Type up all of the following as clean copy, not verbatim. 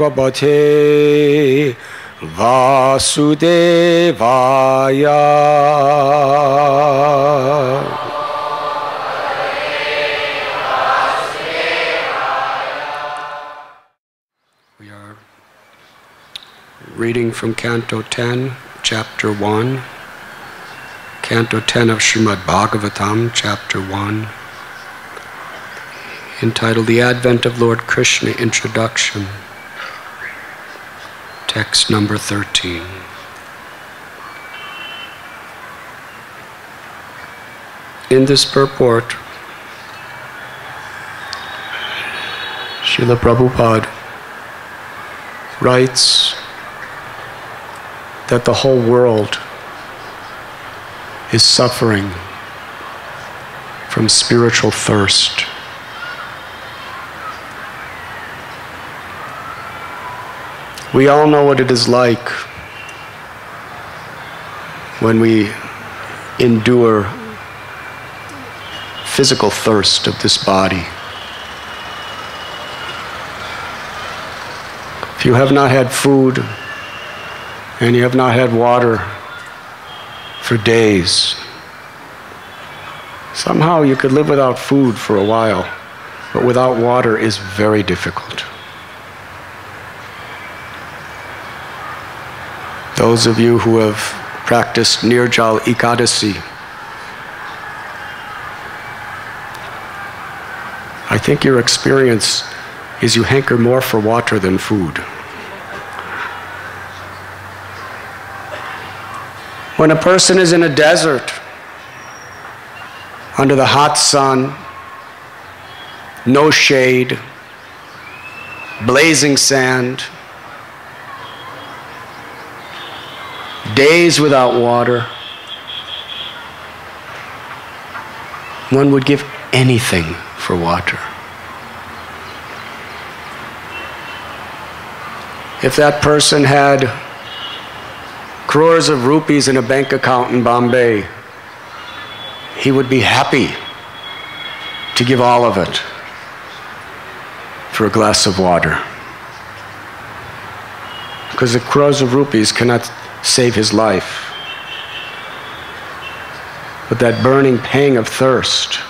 Bhagavate Vasudevaya. We are reading from Canto 10, Chapter 1. Canto 10 of Srimad Bhagavatam, Chapter 1. Entitled The Advent of Lord Krishna, Introduction. Text number 13. In this purport, Srila Prabhupada writes that the whole world is suffering from spiritual thirst. We all know what it is like when we endure physical thirst of this body. If you have not had food and you have not had water for days, somehow you could live without food for a while, but without water is very difficult. Those of you who have practiced Nirjal Ekadasi, I think your experience is you hanker more for water than food. When a person is in a desert, under the hot sun, no shade, blazing sand, days without water, one would give anything for water. If that person had crores of rupees in a bank account in Bombay, he would be happy to give all of it for a glass of water. Because the crores of rupees cannot save his life. But that burning pang of thirst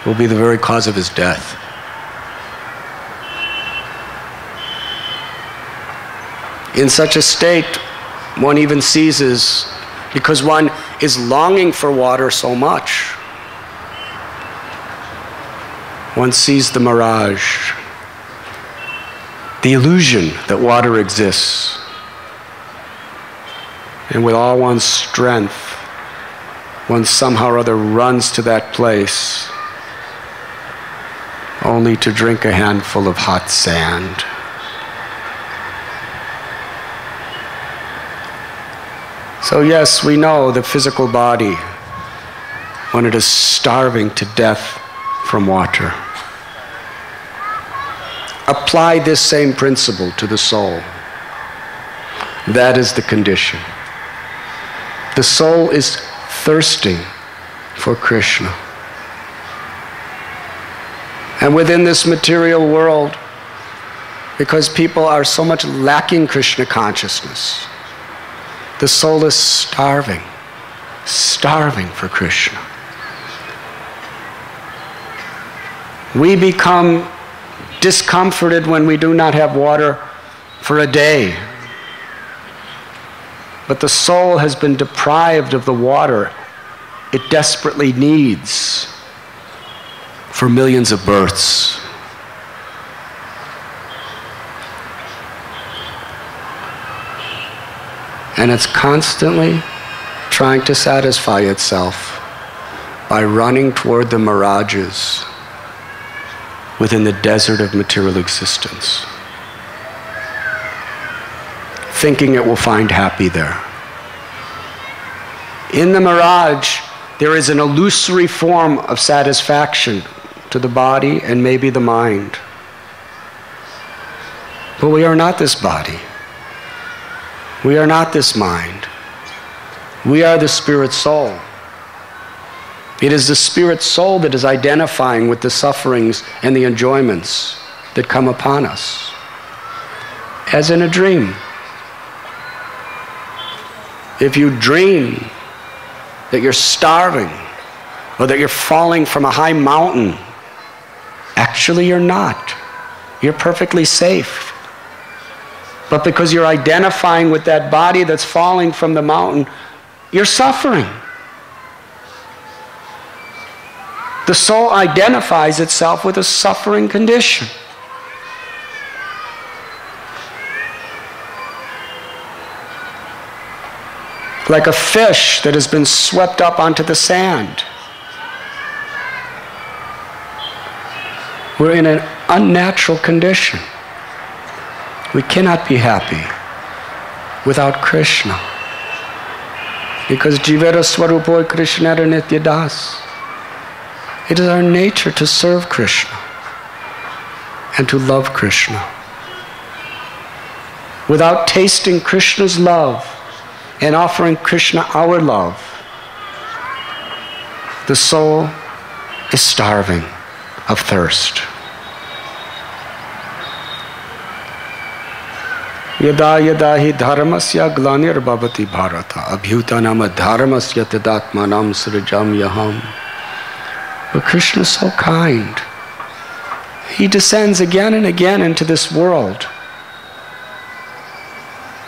will be the very cause of his death. In such a state, one even seizes, because one is longing for water so much, one sees the mirage, the illusion that water exists. And with all one's strength, one somehow or other runs to that place, only to drink a handful of hot sand. So yes, we know the physical body, when it is starving to death from water. Apply this same principle to the soul. That is the condition. The soul is thirsting for Krishna. And within this material world, because people are so much lacking Krishna consciousness, the soul is starving for Krishna. We become discomforted when we do not have water for a day. But the soul has been deprived of the water it desperately needs for millions of births. And it's constantly trying to satisfy itself by running toward the mirages within the desert of material existence, thinking it will find happy there. In the mirage, there is an illusory form of satisfaction to the body and maybe the mind. But we are not this body. We are not this mind. We are the spirit soul. It is the spirit soul that is identifying with the sufferings and the enjoyments that come upon us. as in a dream. If you dream that you're starving or that you're falling from a high mountain, actually you're not. You're perfectly safe. But because you're identifying with that body that's falling from the mountain, you're suffering. The soul identifies itself with a suffering condition. Like a fish that has been swept up onto the sand. We're in an unnatural condition. We cannot be happy without Krishna. Because Jivera Swarupo Krishnara Nityadas. It is our nature to serve Krishna and to love Krishna. Without tasting Krishna's love and offering Krishna our love, the soul is starving of thirst. Yada yada hi dharmasya glanir bhavati bharata abhyutanam dharmasya tadatmanam srijam yaham. But Krishna is so kind. He descends again and again into this world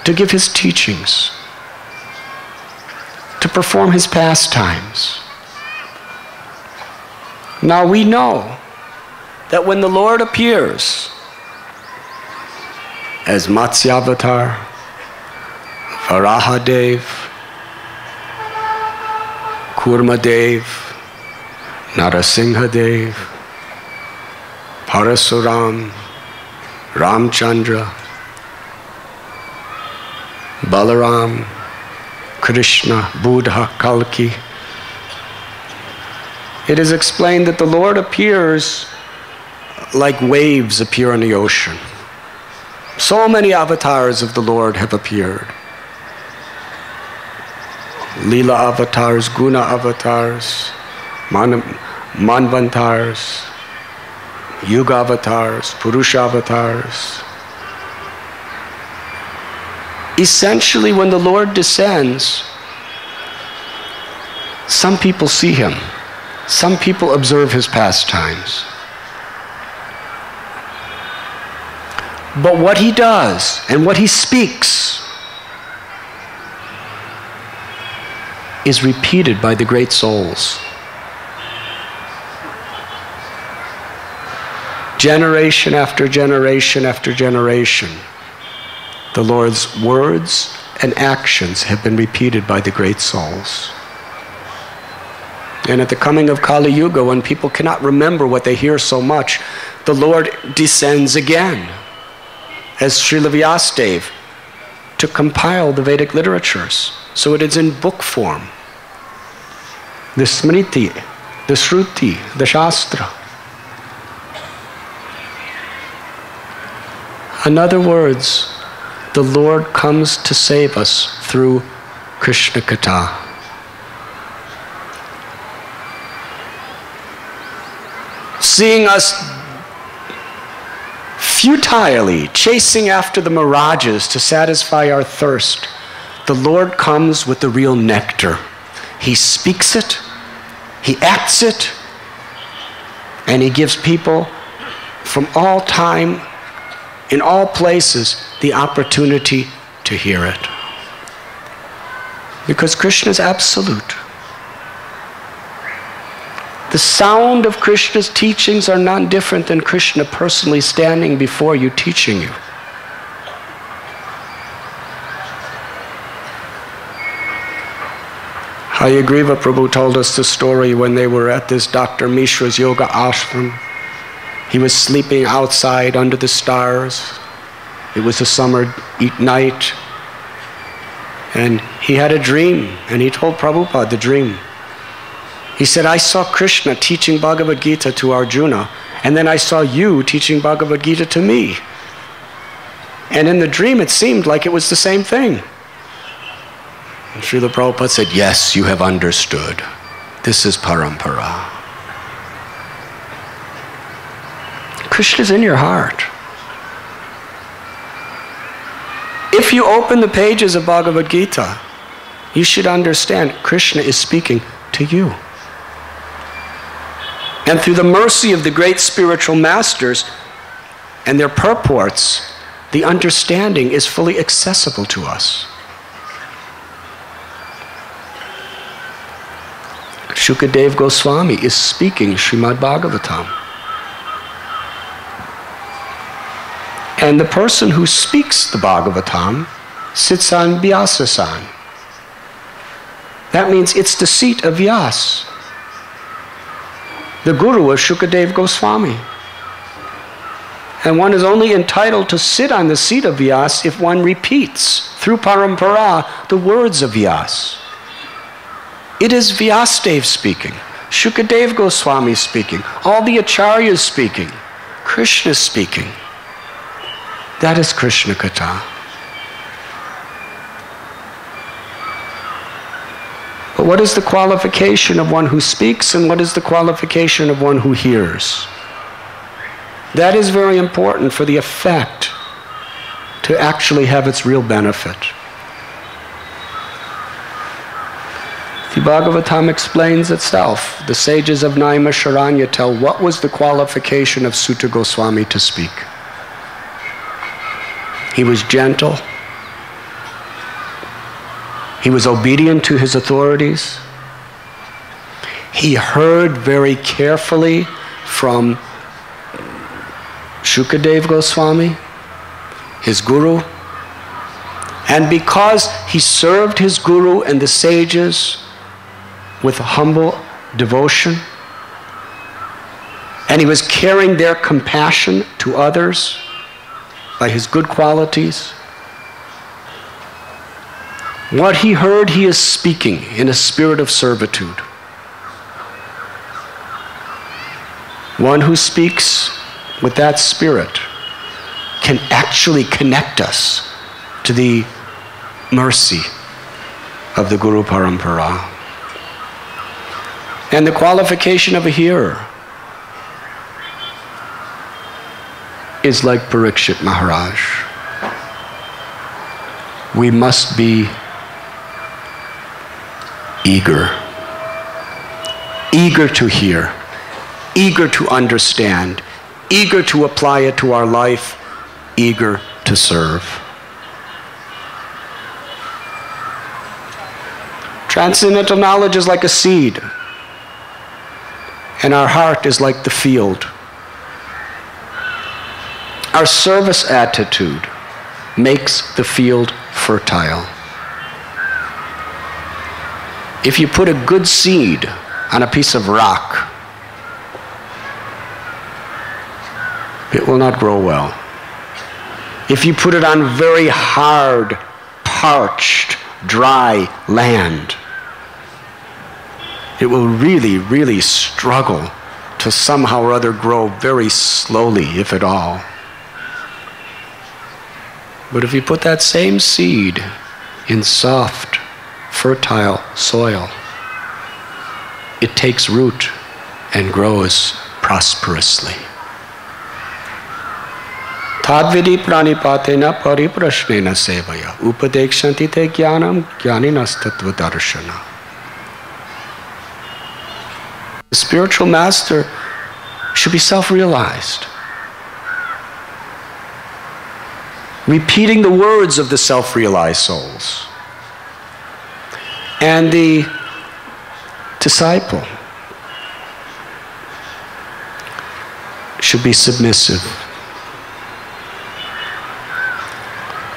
to give his teachings, to perform his pastimes. Now we know that when the Lord appears as Matsyavatar, Varahadev, Kurmadev, Narasimhadev, Parasuram, Ramchandra, Balaram, Krishna, Buddha, Kalki. It is explained that the Lord appears like waves appear in the ocean. So many avatars of the Lord have appeared. Leela avatars, Guna avatars, Manvantars, Yuga avatars, Purusha avatars. Essentially, when the Lord descends, some people see him. Some people observe his pastimes. But what he does and what he speaks is repeated by the great souls. Generation after generation after generation, the Lord's words and actions have been repeated by the great souls. And at the coming of Kali Yuga, when people cannot remember what they hear so much, the Lord descends again as Srila Vyasadeva to compile the Vedic literatures. So it is in book form. The Smriti, the Shruti, the Shastra. In other words, the Lord comes to save us through Krishna Katha. Seeing us futilely chasing after the mirages to satisfy our thirst, the Lord comes with the real nectar. He speaks it, he acts it, and he gives people from all time, in all places, the opportunity to hear it. Because Krishna is absolute. The sound of Krishna's teachings are none different than Krishna personally standing before you teaching you. Hayagriva Prabhu told us the story when they were at this Dr. Mishra's yoga ashram. He was sleeping outside under the stars. It was a summer night. And he had a dream, and he told Prabhupada the dream. He said, I saw Krishna teaching Bhagavad Gita to Arjuna, and then I saw you teaching Bhagavad Gita to me. And in the dream, it seemed like it was the same thing. And Srila Prabhupada said, yes, you have understood. This is parampara. Krishna's in your heart. If you open the pages of Bhagavad Gita, you should understand Krishna is speaking to you. And through the mercy of the great spiritual masters and their purports, the understanding is fully accessible to us. Shukadeva Goswami is speaking Srimad Bhagavatam. And the person who speaks the Bhagavatam sits on Vyasasan. That means it's the seat of Vyas, the guru of Shukadeva Goswami. And one is only entitled to sit on the seat of Vyas if one repeats through parampara the words of Vyas. It is Vyasadeva speaking, Shukadeva Goswami speaking, all the acharyas speaking, Krishna speaking. That is Krishna Katha. But what is the qualification of one who speaks and what is the qualification of one who hears? That is very important for the effect to actually have its real benefit. The Bhagavatam explains itself. The sages of Naimisharanya tell what was the qualification of Sutta Goswami to speak. He was gentle. He was obedient to his authorities. He heard very carefully from Shukadeva Goswami, his guru. And because he served his guru and the sages with humble devotion, and he was carrying their compassion to others by his good qualities, what he heard, he is speaking in a spirit of servitude. One who speaks with that spirit can actually connect us to the mercy of the Guru Parampara. And the qualification of a hearer is like Parikshit Maharaj. We must be eager to hear, eager to understand, eager to apply it to our life, eager to serve. Transcendental knowledge is like a seed, and our heart is like the field. Our service attitude makes the field fertile. If you put a good seed on a piece of rock, it will not grow well. If you put it on very hard, parched, dry land, it will really, really struggle to somehow or other grow very slowly, if at all. But if you put that same seed in soft, fertile soil, it takes root and grows prosperously. Tadvidi pranipatena pariprashnena sevaya upadekshanti te jnanam jnaninas tattva darshana. The spiritual master should be self-realized, repeating the words of the self-realized souls. And the disciple should be submissive.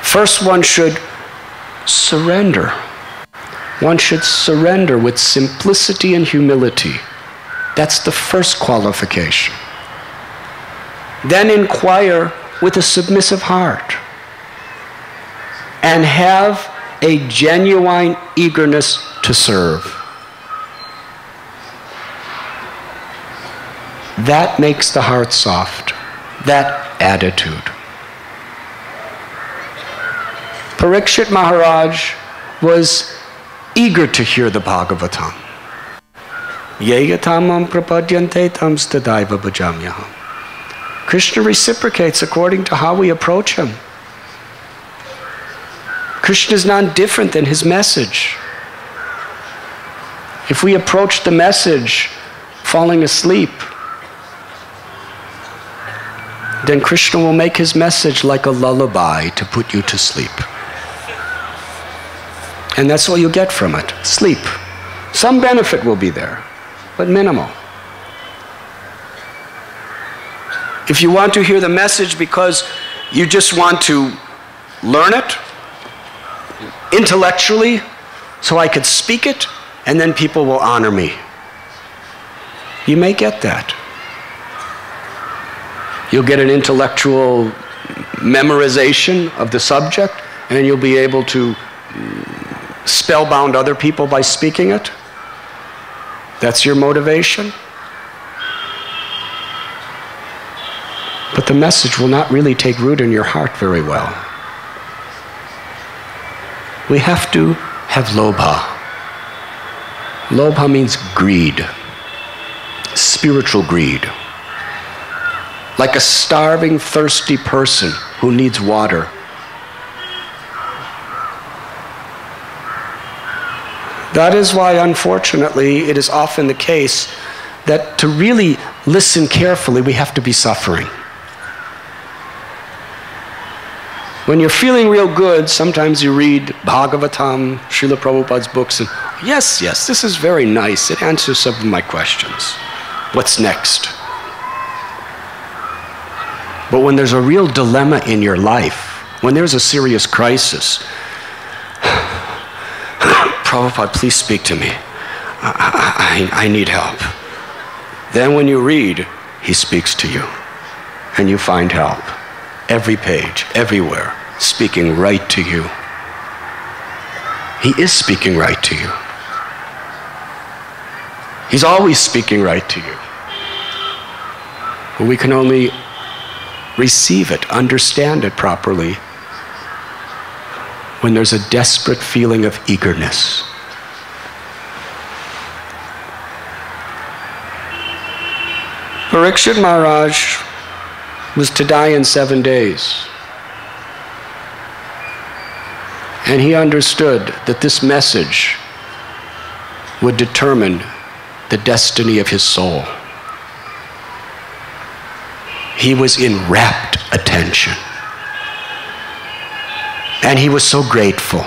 First, one should surrender. One should surrender with simplicity and humility. That's the first qualification. Then inquire with a submissive heart and have a genuine eagerness to serve. That makes the heart soft, that attitude. Parikshit Maharaj was eager to hear the Bhagavatam. Yeyatamam prapadyante tam stadaiva bhajamyaham. Krishna reciprocates according to how we approach him. Krishna is not different than his message. If we approach the message falling asleep, then Krishna will make his message like a lullaby to put you to sleep. And that's all you get from it, sleep. Some benefit will be there, but minimal. If you want to hear the message because you just want to learn it intellectually so I could speak it and then people will honor me, you may get that. You'll get an intellectual memorization of the subject and you'll be able to spellbound other people by speaking it. That's your motivation. But the message will not really take root in your heart very well. We have to have lobha. Lobha means greed, spiritual greed. Like a starving, thirsty person who needs water. That is why, unfortunately, it is often the case that to really listen carefully, we have to be suffering. When you're feeling real good, sometimes you read Bhagavatam, Srila Prabhupada's books, and yes, this is very nice. It answers some of my questions. What's next? But when there's a real dilemma in your life, when there's a serious crisis, Prabhupada, please speak to me. I need help. Then when you read, he speaks to you, and you find help. Every page, everywhere, speaking right to you. He is speaking right to you. He's always speaking right to you. But we can only receive it, understand it properly, when there's a desperate feeling of eagerness. Parikshit Maharaj was to die in 7 days. And he understood that this message would determine the destiny of his soul. He was in rapt attention. And he was so grateful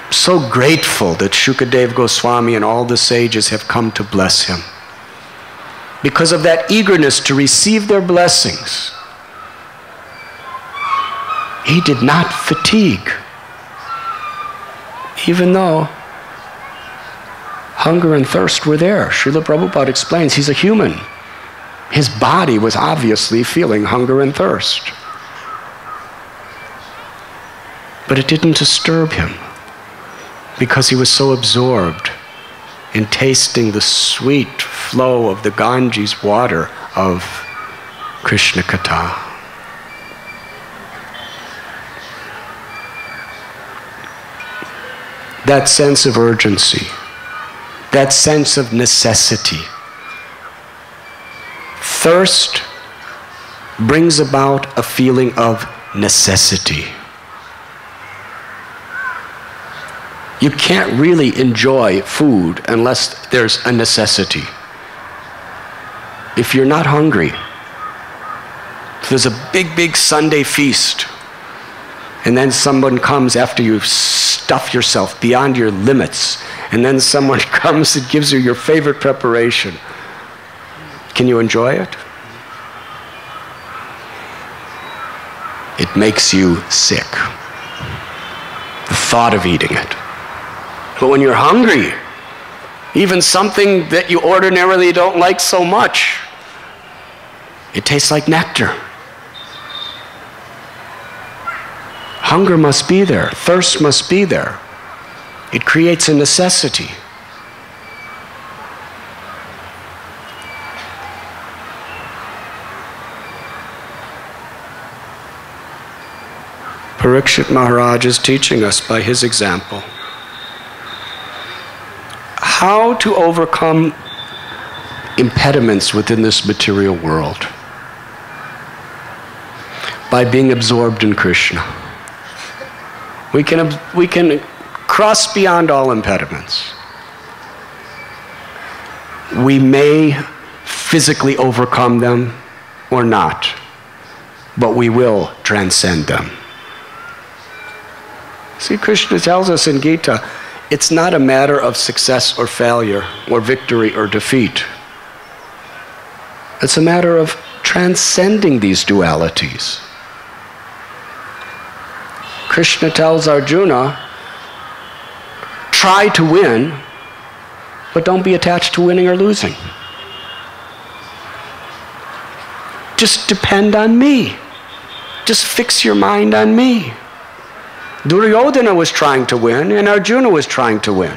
that Shukadev Goswami and all the sages have come to bless him. Because of that eagerness to receive their blessings, he did not fatigue. Even though hunger and thirst were there. Srila Prabhupada explains he's a human. His body was obviously feeling hunger and thirst. But it didn't disturb him because he was so absorbed in tasting the sweet flow of the Ganges water of Krishna Katha. That sense of urgency, that sense of necessity. Thirst brings about a feeling of necessity. You can't really enjoy food unless there's a necessity. If you're not hungry, if there's a big Sunday feast, and then someone comes after you've stuffed yourself beyond your limits, and then someone comes and gives you your favorite preparation, can you enjoy it? It makes you sick. The thought of eating it. But when you're hungry, even something that you ordinarily don't like so much, it tastes like nectar. Hunger must be there. Thirst must be there. It creates a necessity. Parikshit Maharaj is teaching us by his example how to overcome impediments within this material world by being absorbed in Krishna. We can cross beyond all impediments. We may physically overcome them or not, but we will transcend them. See, Krishna tells us in Gita, it's not a matter of success or failure, or victory or defeat. It's a matter of transcending these dualities. Krishna tells Arjuna, try to win, but don't be attached to winning or losing. Just depend on me. Just fix your mind on me. Duryodhana was trying to win, and Arjuna was trying to win.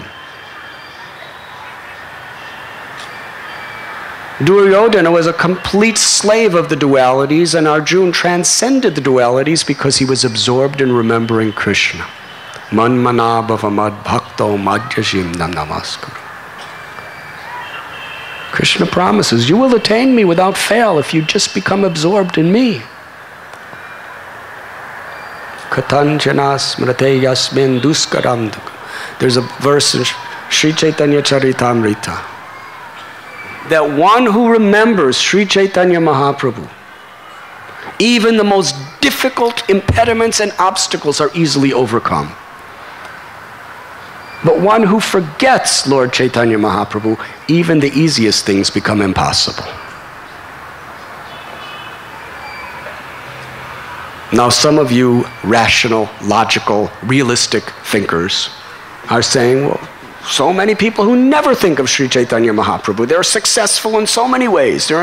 Duryodhana was a complete slave of the dualities, and Arjuna transcended the dualities because he was absorbed in remembering Krishna. Man bhava mad bhakto madhyashim namaskuru. Krishna promises, you will attain me without fail if you just become absorbed in me. Katanjana smrate yasmin duskaram. There's a verse in Sri Chaitanya Charitamrita that one who remembers Sri Chaitanya Mahaprabhu, even the most difficult impediments and obstacles are easily overcome. But one who forgets Lord Chaitanya Mahaprabhu, even the easiest things become impossible. Now, some of you rational, logical, realistic thinkers are saying, well, so many people who never think of Sri Chaitanya Mahaprabhu, they're successful in so many ways. They're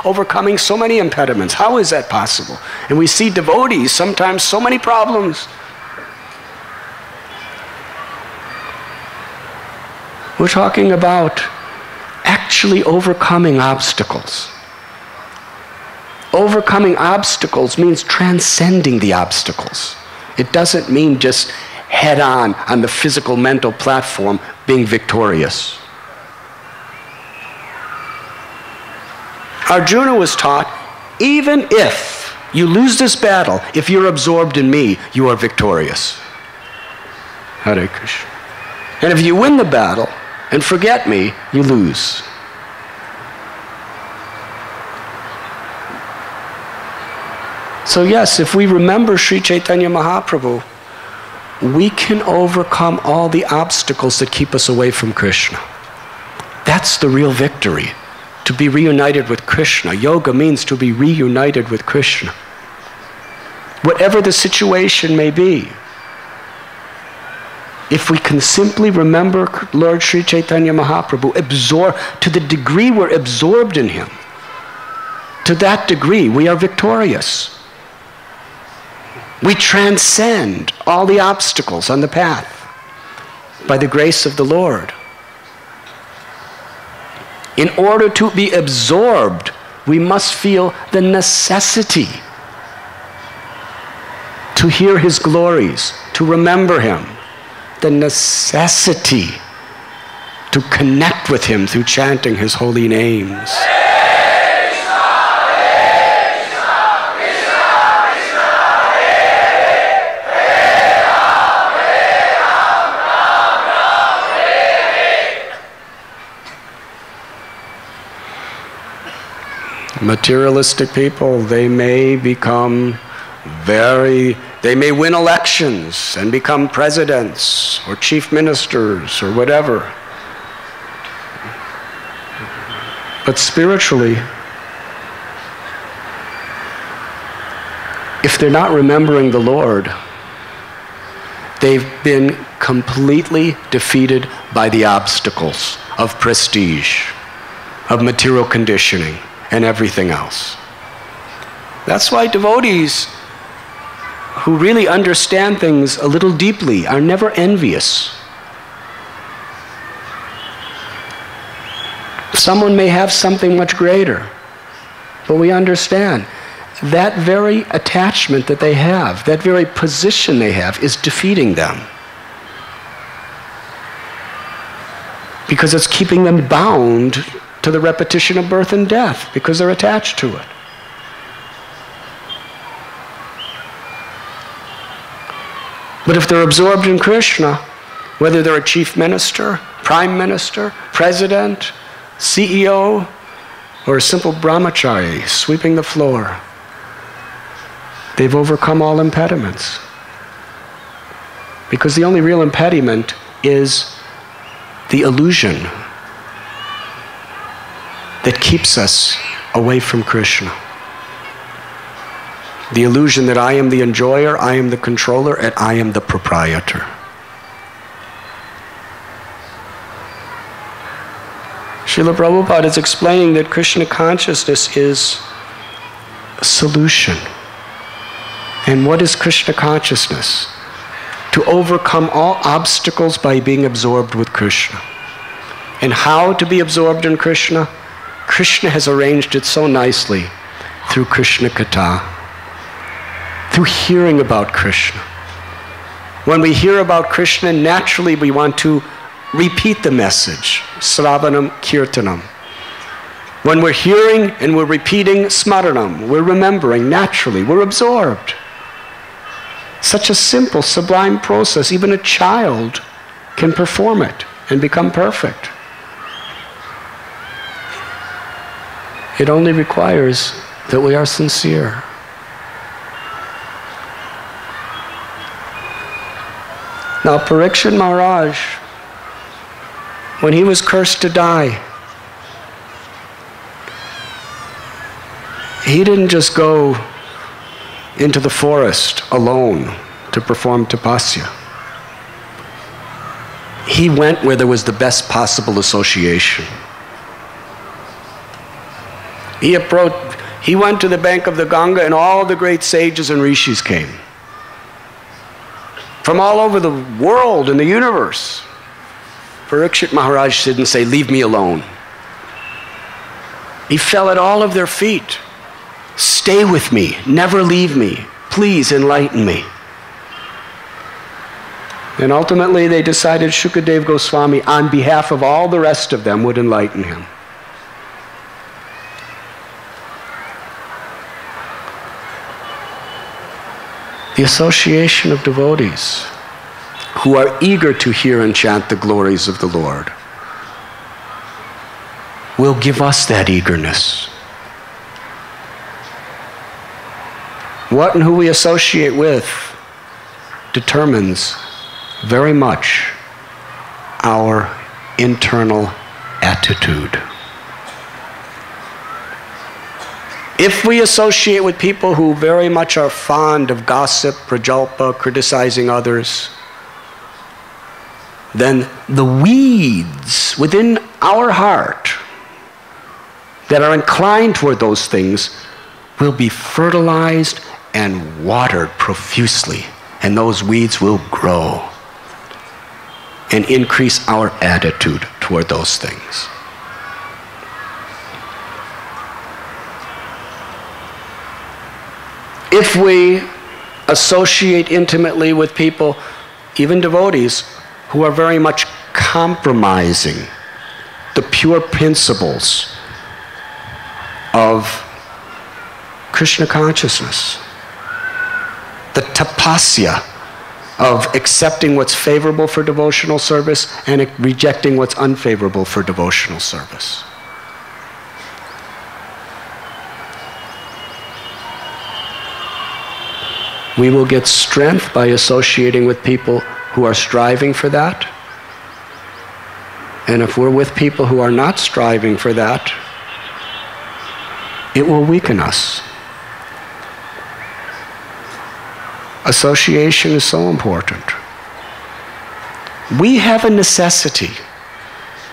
overcoming so many impediments. How is that possible? And we see devotees, sometimes so many problems. We're talking about actually overcoming obstacles. Overcoming obstacles means transcending the obstacles. It doesn't mean just head on the physical mental platform being victorious. Arjuna was taught, even if you lose this battle, if you're absorbed in me, you are victorious. Hare Krishna. And if you win the battle and forget me, you lose. So yes, if we remember Sri Chaitanya Mahaprabhu, we can overcome all the obstacles that keep us away from Krishna. That's the real victory, to be reunited with Krishna. Yoga means to be reunited with Krishna. Whatever the situation may be, if we can simply remember Lord Sri Chaitanya Mahaprabhu, to the degree we're absorbed in him, to that degree we are victorious. We transcend all the obstacles on the path by the grace of the Lord. In order to be absorbed, we must feel the necessity to hear his glories, to remember him, the necessity to connect with him through chanting his holy names. Materialistic people, they may become they may win elections and become presidents or chief ministers or whatever. But spiritually, if they're not remembering the Lord, they've been completely defeated by the obstacles of prestige, of material conditioning, and everything else. That's why devotees who really understand things a little deeply are never envious. Someone may have something much greater, but we understand that very attachment that they have, that very position they have, is defeating them. Because it's keeping them bound to the repetition of birth and death, because they're attached to it. But if they're absorbed in Krishna, whether they're a chief minister, prime minister, president, CEO, or a simple brahmachari sweeping the floor, they've overcome all impediments. Because the only real impediment is the illusion that keeps us away from Krishna. The illusion that I am the enjoyer, I am the controller, and I am the proprietor. Srila Prabhupada is explaining that Krishna consciousness is a solution. And what is Krishna consciousness? To overcome all obstacles by being absorbed with Krishna. And how to be absorbed in Krishna? Krishna has arranged it so nicely through Krishna Katha, through hearing about Krishna. When we hear about Krishna, naturally we want to repeat the message, Sravanam Kirtanam. When we're hearing and we're repeating Smaranam, we're remembering naturally, we're absorbed. Such a simple, sublime process, even a child can perform it and become perfect. It only requires that we are sincere. Now, Parikshit Maharaj, when he was cursed to die, he didn't just go into the forest alone to perform tapasya. He went where there was the best possible association. He went to the bank of the Ganga, and all the great sages and rishis came from all over the world and the universe. Parikshit Maharaj didn't say, "Leave me alone." He fell at all of their feet. "Stay with me, never leave me, please enlighten me." And ultimately they decided Shukadev Goswami, on behalf of all the rest of them, would enlighten him. The association of devotees who are eager to hear and chant the glories of the Lord will give us that eagerness. What and who we associate with determines very much our internal attitude. If we associate with people who very much are fond of gossip, prajalpa, criticizing others, then the weeds within our heart that are inclined toward those things will be fertilized and watered profusely, and those weeds will grow and increase our attitude toward those things. If we associate intimately with people, even devotees, who are very much compromising the pure principles of Krishna consciousness, the tapasya of accepting what's favorable for devotional service and rejecting what's unfavorable for devotional service. We will get strength by associating with people who are striving for that. And if we're with people who are not striving for that, it will weaken us. Association is so important. We have a necessity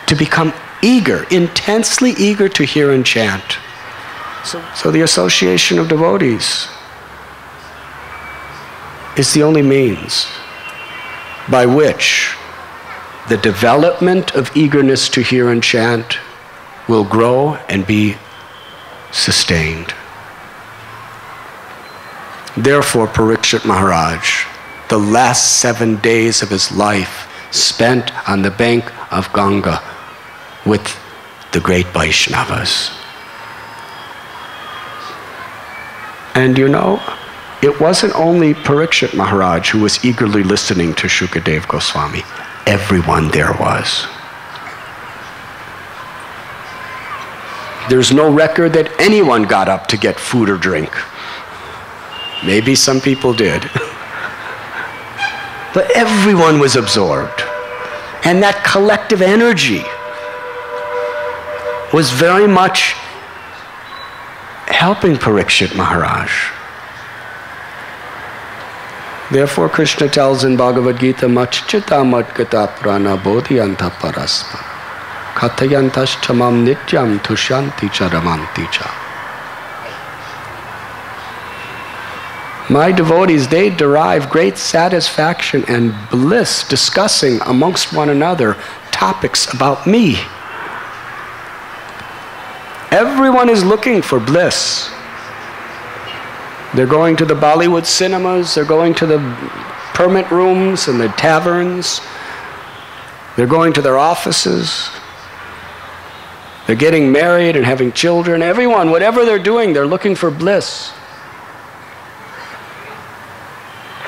to become eager, intensely eager to hear and chant. So the association of devotees is the only means by which the development of eagerness to hear and chant will grow and be sustained. Therefore, Parikshit Maharaj, the last 7 days of his life spent on the bank of Ganga with the great Vaishnavas. And you know, it wasn't only Parikshit Maharaj who was eagerly listening to Shukadev Goswami. Everyone there was. There's no record that anyone got up to get food or drink. Maybe some people did. But everyone was absorbed. And that collective energy was very much helping Parikshit Maharaj. Therefore, Krishna tells in Bhagavad Gita, Machchita madgata prana bodhyanta paraspara kathayantas chamam nityam tushanti cha ramanti cha. My devotees, they derive great satisfaction and bliss discussing amongst one another topics about me. Everyone is looking for bliss. They're going to the Bollywood cinemas, they're going to the permit rooms and the taverns, they're going to their offices, they're getting married and having children. Everyone, whatever they're doing, they're looking for bliss.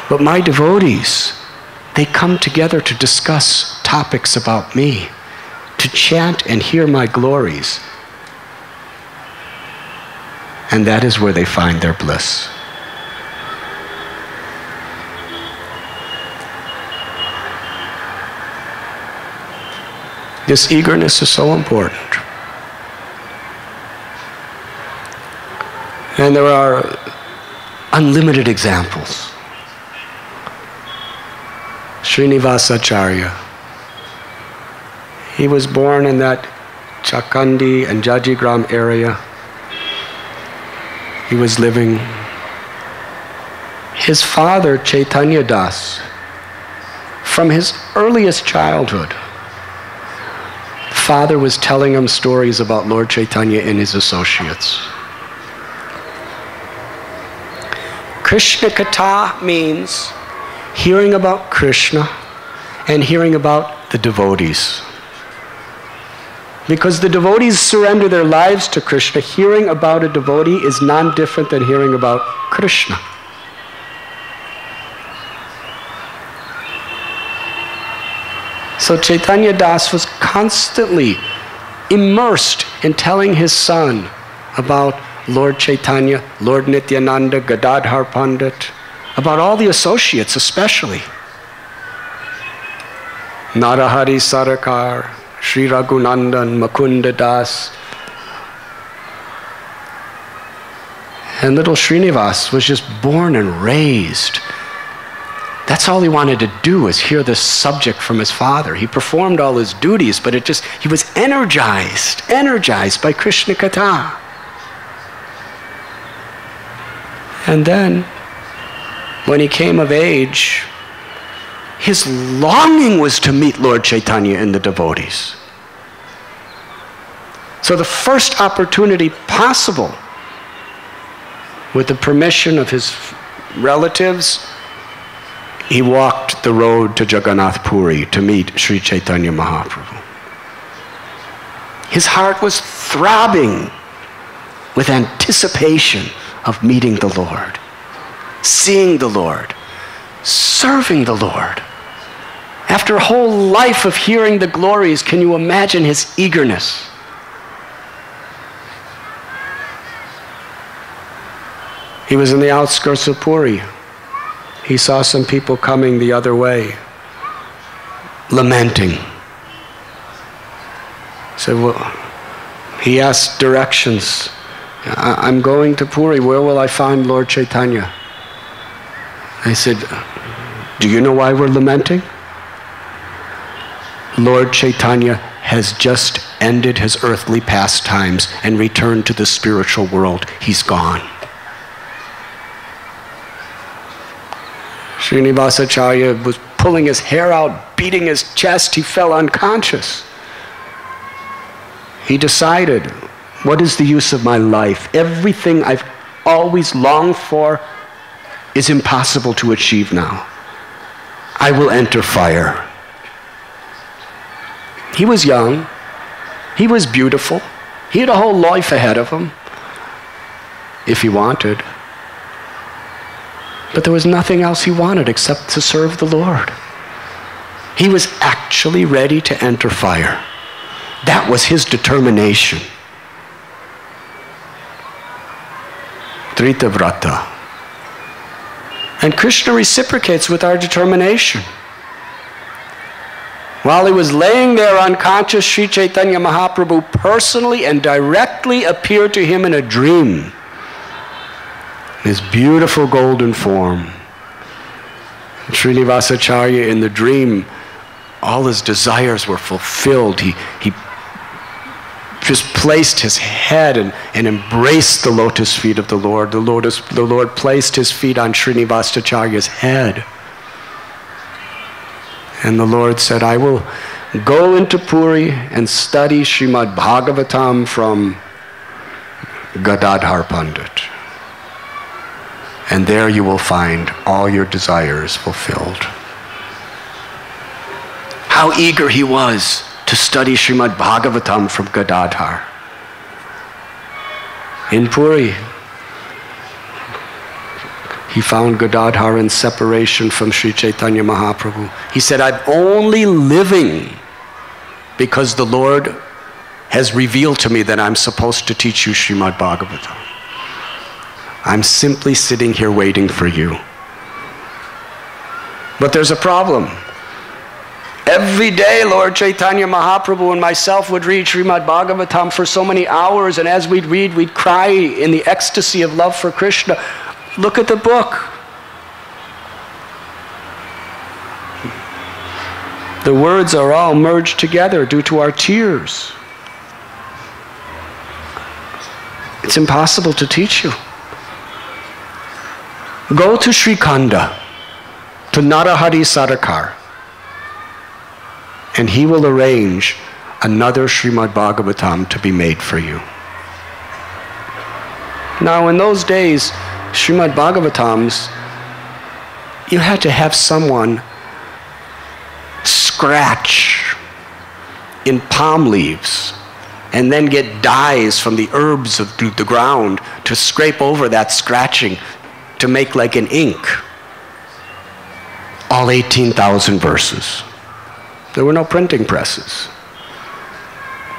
But my devotees, they come together to discuss topics about me, to chant and hear my glories. And that is where they find their bliss. This eagerness is so important. And there are unlimited examples. Srinivasacharya, he was born in that Chakandi and Jajigram area. He was living. His father, Chaitanya Das, from his earliest childhood, father was telling him stories about Lord Chaitanya and his associates. Krishna Katha means hearing about Krishna and hearing about the devotees. Because the devotees surrender their lives to Krishna, hearing about a devotee is non-different than hearing about Krishna. So Chaitanya Das was constantly immersed in telling his son about Lord Chaitanya, Lord Nityananda, Gadadhar Pandit, about all the associates especially. Narahari Sarakar, Sri Raghunandan, Mukunda Das. And little Srinivas was just born and raised. That's all he wanted to do, is hear this subject from his father. He performed all his duties, but he was energized by Krishna Katha. And then, when he came of age, his longing was to meet Lord Chaitanya and the devotees. So the first opportunity possible, with the permission of his relatives, he walked the road to Jagannath Puri to meet Sri Chaitanya Mahaprabhu. His heart was throbbing with anticipation of meeting the Lord, seeing the Lord, serving the Lord. After a whole life of hearing the glories, can you imagine his eagerness? He was in the outskirts of Puri. He saw some people coming the other way, lamenting. So he asked directions. I'm going to Puri. Where will I find Lord Chaitanya? I said, do you know why we're lamenting? Lord Chaitanya has just ended his earthly pastimes and returned to the spiritual world. He's gone. Srinivasacharya was pulling his hair out, beating his chest. He fell unconscious. He decided, what is the use of my life? Everything I've always longed for is impossible to achieve now. I will enter fire. He was young. He was beautiful. He had a whole life ahead of him, if he wanted. But there was nothing else he wanted except to serve the Lord. He was actually ready to enter fire. That was his determination. Trita Vrata. And Krishna reciprocates with our determination. While he was laying there unconscious, Sri Chaitanya Mahaprabhu personally and directly appeared to him in a dream. His beautiful golden form. Srinivasacharya in the dream, all his desires were fulfilled. He just placed his head and embraced the lotus feet of the Lord. The Lord placed his feet on Srinivasacharya's head. And the Lord said, I will go into Puri and study Srimad Bhagavatam from Gadadhar Pandit. And there you will find all your desires fulfilled. How eager he was to study Srimad Bhagavatam from Gadadhar. In Puri, he found Gadadhar in separation from Sri Chaitanya Mahaprabhu. He said, I'm only living because the Lord has revealed to me that I'm supposed to teach you Srimad Bhagavatam. I'm simply sitting here waiting for you. But there's a problem. Every day, Lord Chaitanya Mahaprabhu and myself would read Srimad Bhagavatam for so many hours, and as we'd read, we'd cry in the ecstasy of love for Krishna. Look at the book. The words are all merged together due to our tears. It's impossible to teach you. Go to Sri Khanda, to Narahari Sarakar, and he will arrange another Srimad Bhagavatam to be made for you. Now, in those days, Srimad Bhagavatams, you had to have someone scratch in palm leaves and then get dyes from the herbs of the ground to scrape over that scratching to make like an ink. All 18,000 verses. There were no printing presses.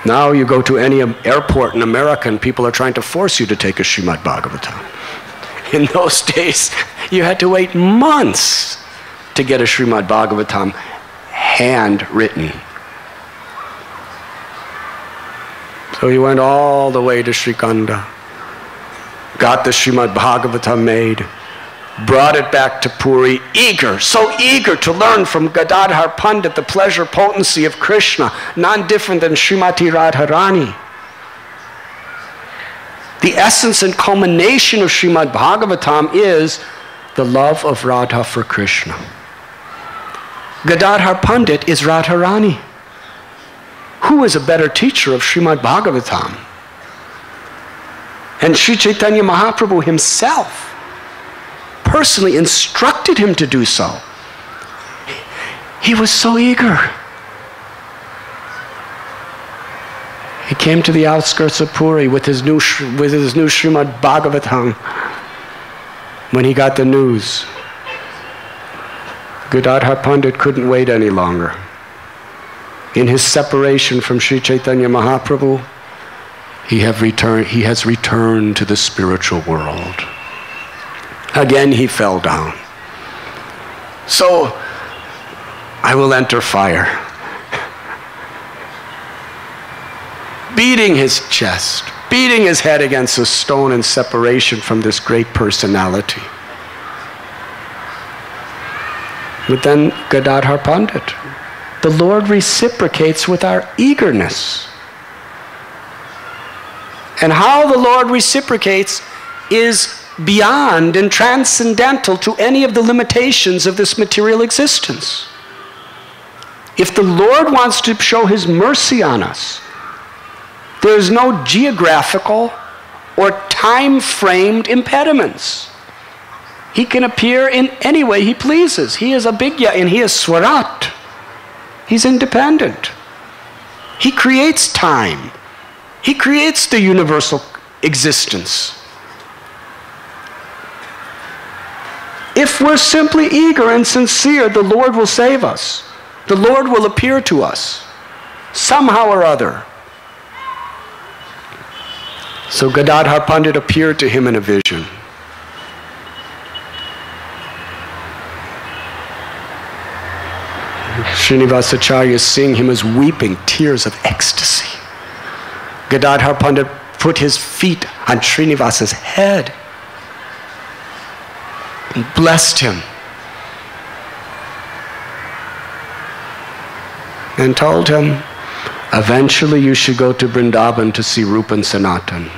Now you go to any airport in America and people are trying to force you to take a Srimad Bhagavatam. In those days, you had to wait months to get a Srimad Bhagavatam handwritten. So he went all the way to Sri Khanda, got the Srimad Bhagavatam made, brought it back to Puri, eager, so eager to learn from Gadadhar Pandit the pleasure potency of Krishna, none different than Srimati Radharani. The essence and culmination of Srimad Bhagavatam is the love of Radha for Krishna. Gadadhar Pandit is Radharani. Who is a better teacher of Srimad Bhagavatam? And Sri Chaitanya Mahaprabhu himself personally instructed him to do so. He was so eager. He came to the outskirts of Puri with his new Srimad Bhagavatam. When he got the news, Gadadhar Pandit couldn't wait any longer. In his separation from Sri Chaitanya Mahaprabhu, he has returned to the spiritual world. Again he fell down. So, I will enter fire. Beating his chest, beating his head against a stone in separation from this great personality. But then Gadadhar Pandit, the Lord reciprocates with our eagerness. And how the Lord reciprocates is beyond and transcendental to any of the limitations of this material existence. If the Lord wants to show his mercy on us, there is no geographical or time-framed impediments. He can appear in any way he pleases. He is Abhigya and he is Swarat. He's independent. He creates time. He creates the universal existence. If If we're simply eager and sincere, the Lord will save us. The Lord will appear to us, somehow or other. So Gadadhar Pandit appeared to him in a vision. Srinivasacharya seeing him as weeping tears of ecstasy. Gadadhar Pandit put his feet on Srinivasa's head and blessed him and told him, eventually you should go to Vrindavan to see Rupa and Sanatan.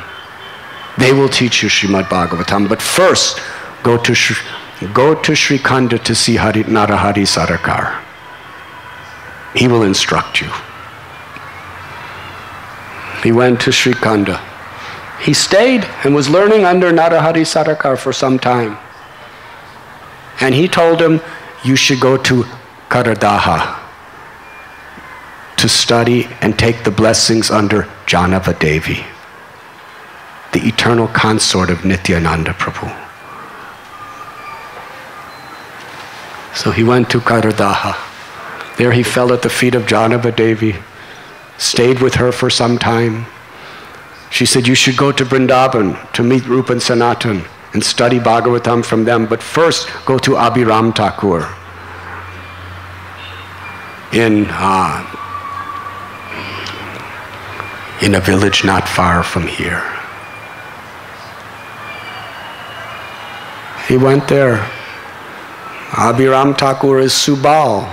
They will teach you Srimad Bhagavatam, but first go to Srikhanda to see Narahari Sarakar. He will instruct you. He went to Srikhanda. He stayed and was learning under Narahari Sarakar for some time. And he told him, you should go to Karadaha to study and take the blessings under Janava Devi, the eternal consort of Nityananda Prabhu. So he went to Karadaha. There he fell at the feet of Janava Devi, stayed with her for some time. She said, you should go to Vrindavan to meet Rupa and Sanatan and study Bhagavatam from them, but first go to Abhiram Thakur in a village not far from here. He went there. Abhiram Thakur is Subal,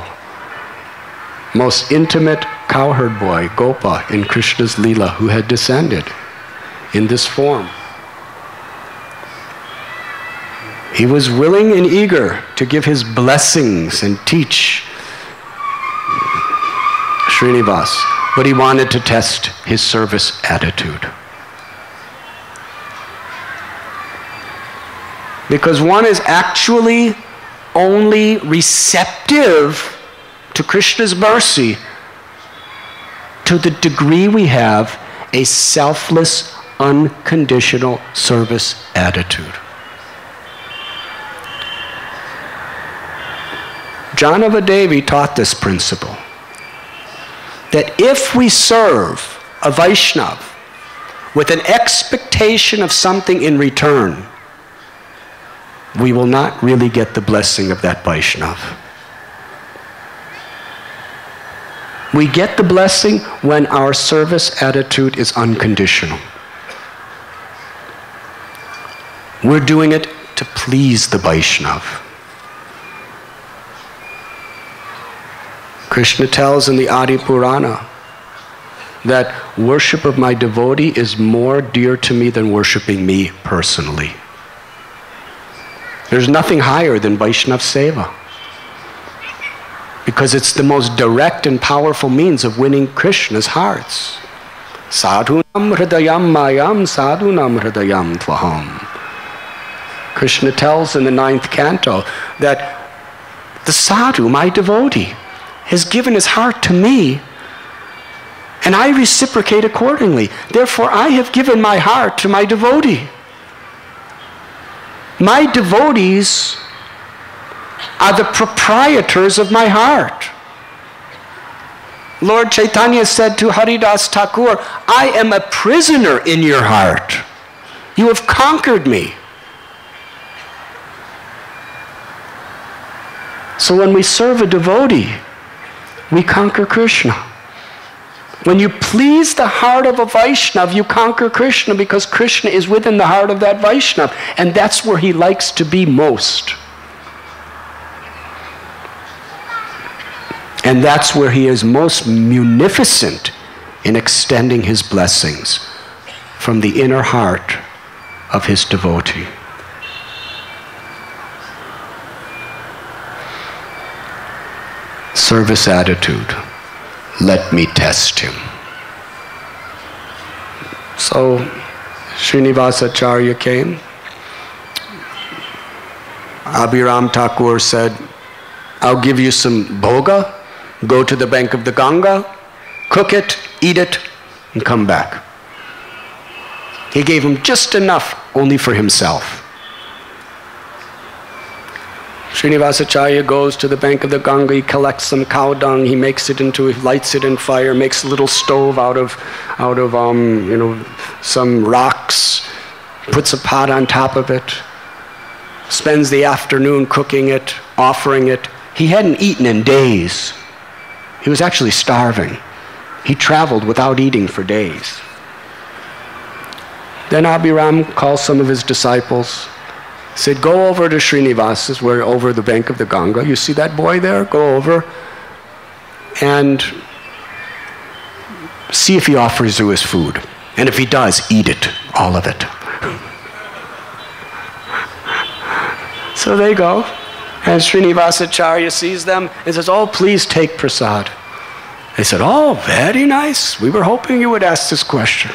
most intimate cowherd boy, Gopa, in Krishna's Leela, who had descended in this form. He was willing and eager to give his blessings and teach Srinivas, but he wanted to test his service attitude. Because one is actually only receptive to Krishna's mercy to the degree we have a selfless, unconditional service attitude. Janava Devi taught this principle, that if we serve a Vaishnav with an expectation of something in return, we will not really get the blessing of that Vaishnav. We get the blessing when our service attitude is unconditional. We're doing it to please the Vaishnav. Krishna tells in the Adi Purana that worship of my devotee is more dear to me than worshiping me personally. There's nothing higher than Vaishnav Seva, because it's the most direct and powerful means of winning Krishna's hearts. Sadhunam hridayam mayam sadhunam hridayam tvaham. Krishna tells in the 9th canto that the sadhu, my devotee, has given his heart to me, and I reciprocate accordingly. Therefore, I have given my heart to my devotee. My devotees are the proprietors of my heart. Lord Chaitanya said to Haridas Thakur, I am a prisoner in your heart. You have conquered me. So when we serve a devotee, we conquer Krishna. When you please the heart of a Vaishnav, you conquer Krishna, because Krishna is within the heart of that Vaishnav, and that's where he likes to be most. And that's where he is most munificent in extending his blessings from the inner heart of his devotee. Service attitude. Let me test him. So Srinivasacharya came. Abhiram Thakur said, I'll give you some bhoga. Go to the bank of the Ganga, cook it, eat it, and come back. He gave him just enough only for himself. Srinivasacharya goes to the bank of the Ganga, he collects some cow dung, he makes it into, he lights it in fire, makes a little stove out of some rocks, puts a pot on top of it, spends the afternoon cooking it, offering it. He hadn't eaten in days. He was actually starving. He traveled without eating for days. Then Abhiram calls some of his disciples, said, go over to Srinivas's, where over the bank of the Ganga. You see that boy there? Go over and see if he offers you his food. And if he does, eat it, all of it. So they go, and Srinivasacharya sees them and says, oh, please take prasad. They said, oh, very nice. We were hoping you would ask this question.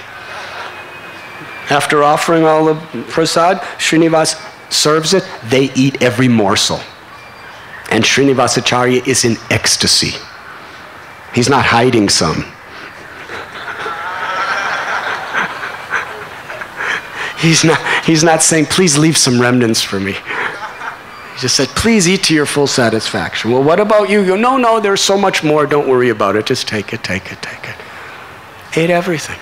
After offering all the prasad, Srinivas serves it. They eat every morsel. And Srinivasacharya is in ecstasy. He's not hiding some. He's not saying, please leave some remnants for me. He just said, please eat to your full satisfaction. Well, what about you? You go, no, there's so much more. Don't worry about it. Just take it, take it, take it. Ate everything.